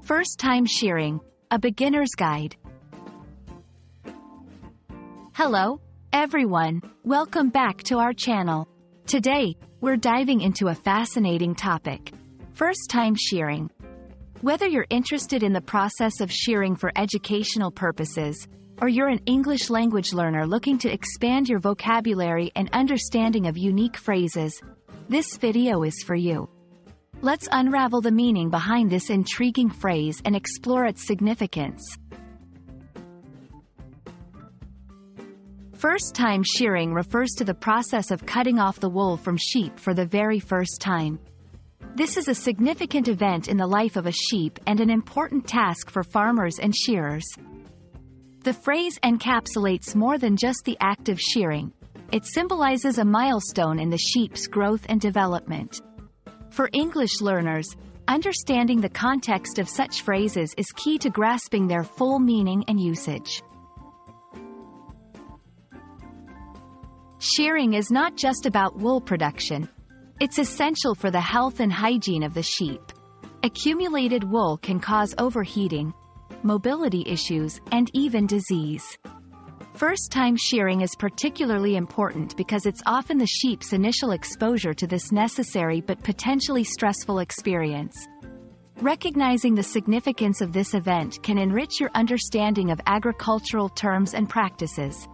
First-Time Shearing, a beginner's guide. Hello, everyone. Welcome back to our channel. Today, we're diving into a fascinating topic: first-time shearing. Whether you're interested in the process of shearing for educational purposes, or you're an English language learner looking to expand your vocabulary and understanding of unique phrases, this video is for you. Let's unravel the meaning behind this intriguing phrase and explore its significance. First-time shearing refers to the process of cutting off the wool from sheep for the very first time. This is a significant event in the life of a sheep and an important task for farmers and shearers. The phrase encapsulates more than just the act of shearing. It symbolizes a milestone in the sheep's growth and development. For English learners, understanding the context of such phrases is key to grasping their full meaning and usage. Shearing is not just about wool production. It's essential for the health and hygiene of the sheep. Accumulated wool can cause overheating, mobility issues, and even disease. First-time shearing is particularly important because it's often the sheep's initial exposure to this necessary but potentially stressful experience. Recognizing the significance of this event can enrich your understanding of agricultural terms and practices.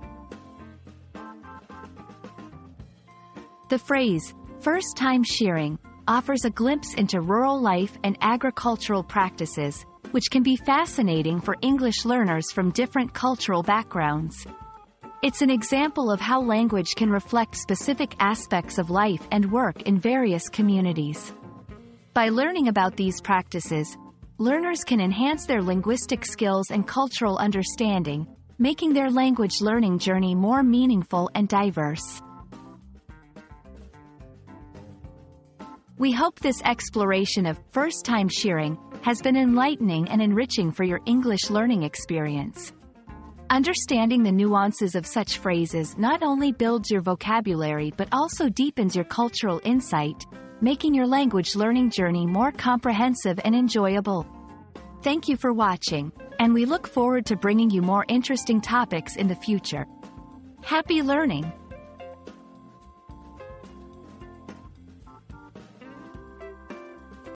The phrase, first-time shearing, offers a glimpse into rural life and agricultural practices, which can be fascinating for English learners from different cultural backgrounds. It's an example of how language can reflect specific aspects of life and work in various communities. By learning about these practices, learners can enhance their linguistic skills and cultural understanding, making their language learning journey more meaningful and diverse. We hope this exploration of first-time shearing has been enlightening and enriching for your English learning experience. Understanding the nuances of such phrases not only builds your vocabulary but also deepens your cultural insight, making your language learning journey more comprehensive and enjoyable. Thank you for watching, and we look forward to bringing you more interesting topics in the future. Happy learning!